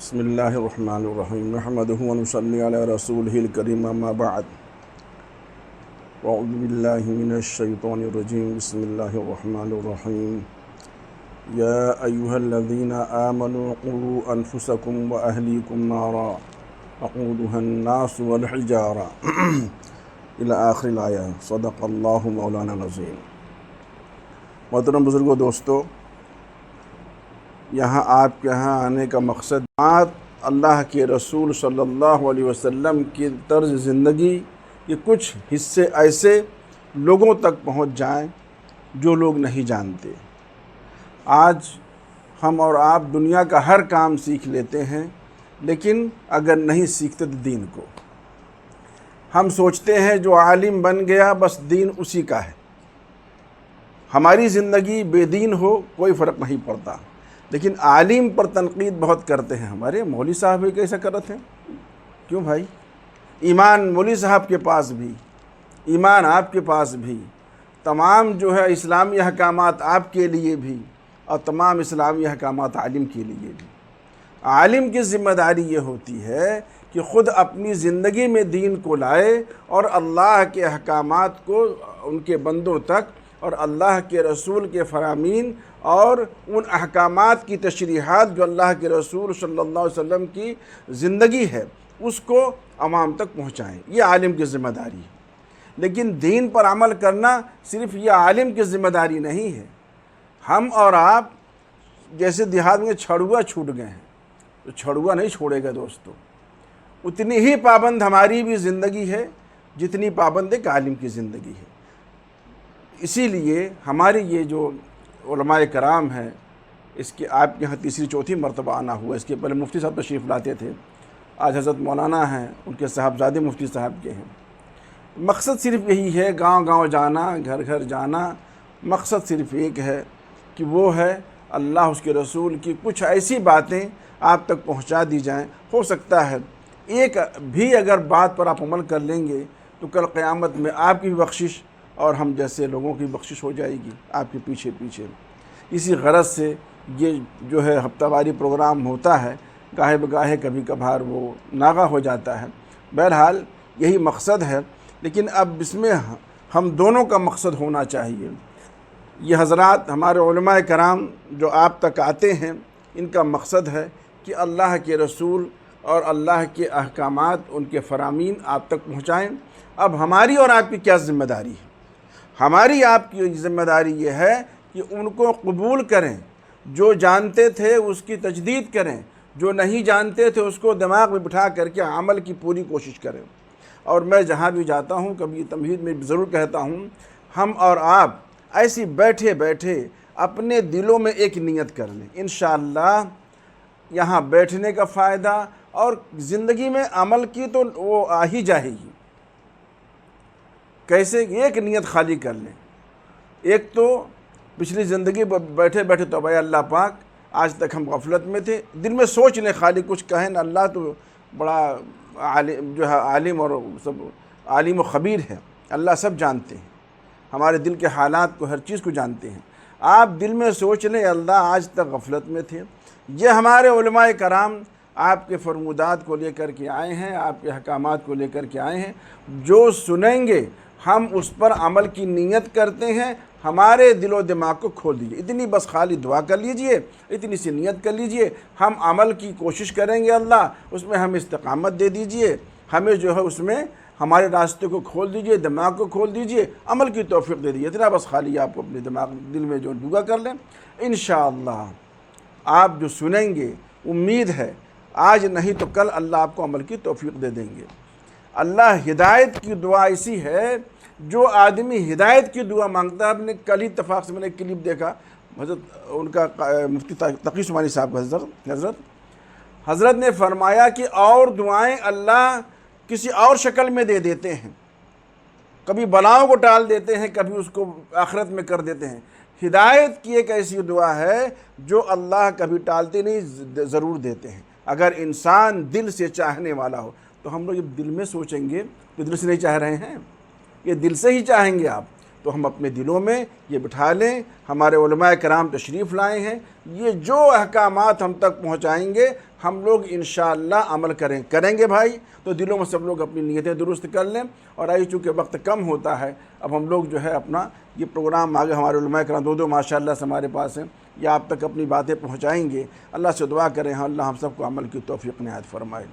بسم اللہ الرحمن الرحیم نحمدہ ونصلی علی رسولہ الکریم اما بعد اعوذ باللہ من الشیطان الرجیم بسم اللہ الرحمن الرحیم یا ایہا الذین آمنوا قوا انفسکم واہلیکم نارا وقودها الناس والحجارہ الی آخر الآیہ صدق اللہ مولانا العظیم۔ محترم بزرگوں، دوستو، یہاں آپ کے یہاں آنے کا مقصد اللہ کے رسول صلی اللہ علیہ وسلم کی طرز زندگی کے کچھ حصے ایسے لوگوں تک پہنچ جائیں جو لوگ نہیں جانتے۔ آج ہم اور آپ دنیا کا ہر کام سیکھ لیتے ہیں، لیکن اگر نہیں سیکھتے تو دین کو ہم سوچتے ہیں جو عالم بن گیا بس دین اسی کا ہے، ہماری زندگی بے دین ہو کوئی فرق نہیں پڑتا۔ لیکن عالم پر تنقید بہت کرتے ہیں، ہمارے مولوی صاحب بھی کیسا کرتے ہیں؟ کیوں بھائی؟ ایمان مولوی صاحب کے پاس بھی، ایمان آپ کے پاس بھی، تمام جو ہے اسلامی احکامات آپ کے لیے بھی، اور تمام اسلامی احکامات عالم کے لیے بھی۔ عالم کی ذمہ داری یہ ہوتی ہے کہ خود اپنی زندگی میں دین کو لائے اور اللہ کے احکامات کو ان کے بندوں تک اور اللہ کے رسول کے فرامین اور ان احکامات کی تشریحات جو اللہ کے رسول صلی اللہ علیہ وسلم کی زندگی ہے اس کو عوام تک پہنچائیں۔ یہ عالم کی ذمہ داری ہے، لیکن دین پر عمل کرنا صرف یہ عالم کی ذمہ داری نہیں ہے۔ ہم اور آپ جیسے دیہات میں چھڑوا چھوٹ گئے ہیں، تو چھڑوا نہیں چھوڑے گا دوستو، اتنی ہی پابند ہماری بھی زندگی ہے جتنی پابند ایک عالم کی زندگی ہے۔ اسی لیے ہماری یہ جو علماء کرام ہیں، اس کے آپ کے یہاں تیسری چوتھی مرتبہ آنا ہوا، اس کے پہلے مفتی صاحب تشریف لاتے تھے، آج حضرت مولانا ہیں، ان کے صاحبزادے مفتی صاحب کے ہیں۔ مقصد صرف یہی ہے، گاؤں گاؤں جانا، گھر گھر جانا، مقصد صرف ایک ہے کہ وہ ہے اللہ اس کے رسول کی کچھ ایسی باتیں آپ تک پہنچا دی جائیں۔ ہو سکتا ہے ایک بھی اگر بات پر آپ عمل کر لیں گے تو کل قیامت میں آپ کی بھی بخشش اور ہم جیسے لوگوں کی بخشش ہو جائے گی آپ کے پیچھے پیچھے۔ اسی غرض سے یہ جو ہے ہفتہ واری پروگرام ہوتا ہے، گاہے بگاہے کبھی کبھار وہ ناغہ ہو جاتا ہے، بہرحال یہی مقصد ہے۔ لیکن اب اس میں ہم دونوں کا مقصد ہونا چاہیے۔ یہ حضرات ہمارے علماء کرام جو آپ تک آتے ہیں، ان کا مقصد ہے کہ اللہ کے رسول اور اللہ کے احکامات، ان کے فرامین آپ تک پہنچائیں۔ اب ہماری اور آپ کی کیا ذمہ داری ہے؟ ہماری آپ کی ذمہ داری یہ ہے کہ ان کو قبول کریں، جو جانتے تھے اس کی تجدید کریں، جو نہیں جانتے تھے اس کو دماغ میں بٹھا کر کے عمل کی پوری کوشش کریں۔ اور میں جہاں بھی جاتا ہوں کبھی تمہید میں ضرور کہتا ہوں، ہم اور آپ ایسی بیٹھے بیٹھے اپنے دلوں میں ایک نیت کر لیں، انشاءاللہ یہاں بیٹھنے کا فائدہ اور زندگی میں عمل کی تو وہ آ ہی جائے گی۔ کیسے؟ ایک نیت خالی کر لیں۔ ایک تو پچھلی زندگی بیٹھے بیٹھے تو بھائی اللہ پاک آج تک ہم غفلت میں تھے، دل میں سوچ لیں، خالی کچھ کہیں نا، اللہ تو بڑا عالم جو ہے، عالم اور سب عالم و خبیر ہے، اللہ سب جانتے ہیں، ہمارے دل کے حالات کو ہر چیز کو جانتے ہیں۔ آپ دل میں سوچ لیں اللہ آج تک غفلت میں تھے۔ یہ ہمارے علماء کرام آپ کے فرمودات کو لے کر کے آئے ہیں، آپ کے احکامات کو لے کر کے آئے ہیں، جو سنیں گے ہم اس پر عمل کی نیت کرتے ہیں، ہمارے دل و دماغ کو کھول دیجئے، اتنی بس خالی دعا کر لیجئے، اتنی سی نیت کر لیجئے، ہم عمل کی کوشش کریں گے، اللہ اس میں ہمیں استقامت دے دیجئے، ہمیں جو ہے اس میں ہمارے راستے کو کھول دیجئے، دماغ کو کھول دیجئے، عمل کی توفیق دے دیجئے، اتنا بس خالی آپ اپنے دل میں جو دعا کر لیں، انشاءاللہ آپ جو سنیں گے امید ہے آج نہیں تو کل اللہ آپ کو عمل کی توفیق دے دیں گے۔ اللہ ہدایت کی دعا ایسی ہے، جو آدمی ہدایت کی دعا مانگتا ہے۔ اپنے کل ہی اتفاق سے میں نے ایک کلپ دیکھا، حضرت ان کا مفتی تقی عثمانی صاحب کا حضرت نے فرمایا کہ اور دعائیں اللہ کسی اور شکل میں دے دیتے ہیں، کبھی بلاؤں کو ٹال دیتے ہیں، کبھی اس کو آخرت میں کر دیتے ہیں۔ ہدایت کی ایک ایسی دعا ہے جو اللہ کبھی ٹالتے نہیں، ضرور دیتے ہیں، اگر انسان دل سے چاہنے والا ہو۔ تو ہم لوگ جب دل میں سوچیں گے تو دل سے نہیں چاہ رہے ہیں، یہ دل سے ہی چاہیں گے آپ، تو ہم اپنے دلوں میں یہ بٹھا لیں۔ ہمارے علماء کرام تشریف لائے ہیں، یہ جو احکامات ہم تک پہنچائیں گے ہم لوگ انشاءاللہ عمل کریں گے بھائی. تو دلوں میں سب لوگ اپنی نیتیں درست کر لیں. اور آئی چونکہ وقت کم ہوتا ہے، اب ہم لوگ جو ہے اپنا یہ پروگرام آگے ہمارے علماء کرام دو ماشاءاللہ سے ہمارے پاس ہیں، یہ آپ تک اپنی باتیں پہنچائیں گے. اللہ سے دعا کریں اللہ ہم سب کو عمل کی توفیق عنایت فرمائے.